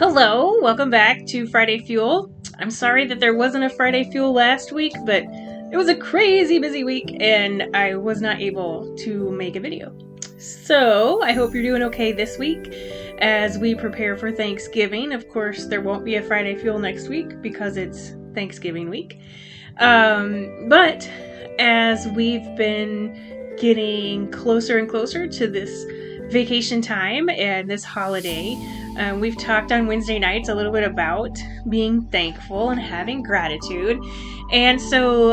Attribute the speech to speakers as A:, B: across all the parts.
A: Hello, welcome back to Friday Fuel. I'm sorry that there wasn't a Friday Fuel last week, but it was a crazy busy week and I was not able to make a video. So I hope you're doing okay this week as we prepare for Thanksgiving. Of course, there won't be a Friday Fuel next week because it's Thanksgiving week. But as we've been getting closer and closer to this vacation time and this holiday, we've talked on Wednesday nights a little bit about being thankful and having gratitude. And so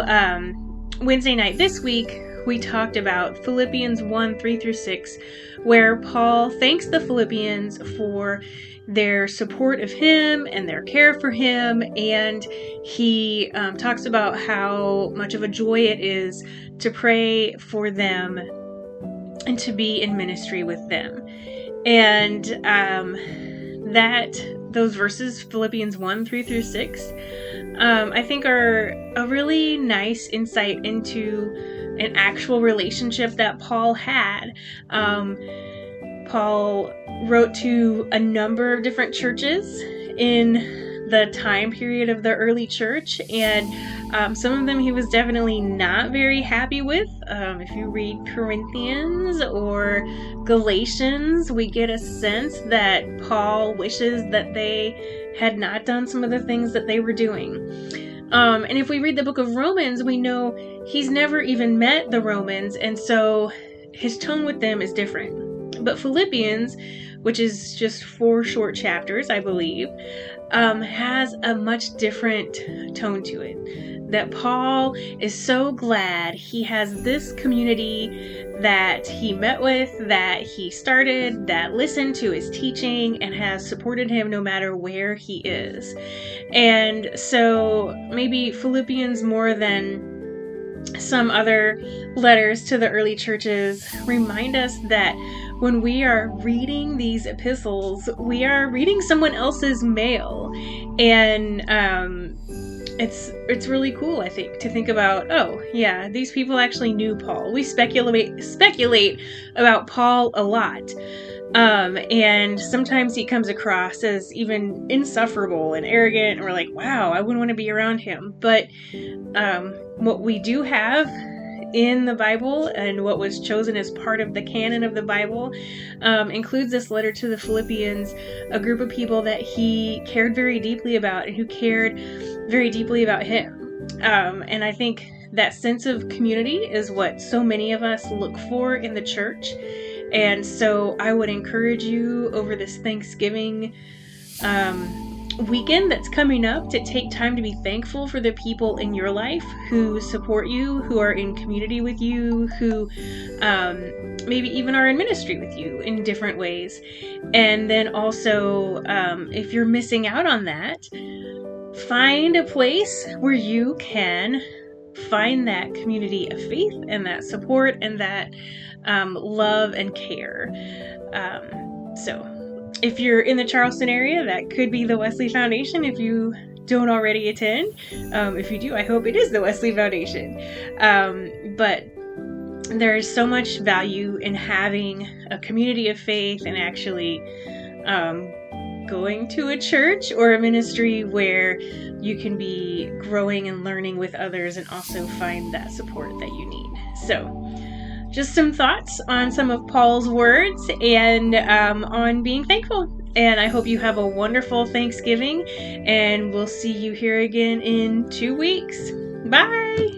A: Wednesday night this week, we talked about Philippians 1:3-6, where Paul thanks the Philippians for their support of him and their care for him. And he talks about how much of a joy it is to pray for them and to be in ministry with them. And those verses, Philippians 1:3-6, I think are a really nice insight into an actual relationship that Paul had. Paul wrote to a number of different churches in the time period of the early church, and some of them he was definitely not very happy with. If you read Corinthians or Galatians, we get a sense that Paul wishes that they had not done some of the things that they were doing. And if we read the book of Romans, we know he's never even met the Romans, and so his tone with them is different. But Philippians, which is just 4 short chapters, I believe, has a much different tone to it. That Paul is so glad he has this community that he met with, that he started, that listened to his teaching and has supported him no matter where he is. And so maybe Philippians, more than some other letters to the early churches, remind us that when we are reading these epistles, we are reading someone else's mail. And it's really cool, I think, to think about, oh yeah, these people actually knew Paul. We speculate about Paul a lot. And sometimes he comes across as even insufferable and arrogant, and we're like, wow, I wouldn't want to be around him. But what we do have in the Bible, and what was chosen as part of the canon of the Bible, includes this letter to the Philippians, a group of people that he cared very deeply about and who cared very deeply about him. And I think that sense of community is what so many of us look for in the church. And so I would encourage you over this Thanksgiving weekend that's coming up to take time to be thankful for the people in your life who support you, who are in community with you, who maybe even are in ministry with you in different ways. And then also, if you're missing out on that, find a place where you can find that community of faith and that support and that love and care. So if you're in the Charleston area, that could be the Wesley Foundation if you don't already attend. If you do, I hope it is the Wesley Foundation. But there's so much value in having a community of faith and actually going to a church or a ministry where you can be growing and learning with others and also find that support that you need. So just some thoughts on some of Paul's words and on being thankful. And I hope you have a wonderful Thanksgiving, and we'll see you here again in 2 weeks. Bye!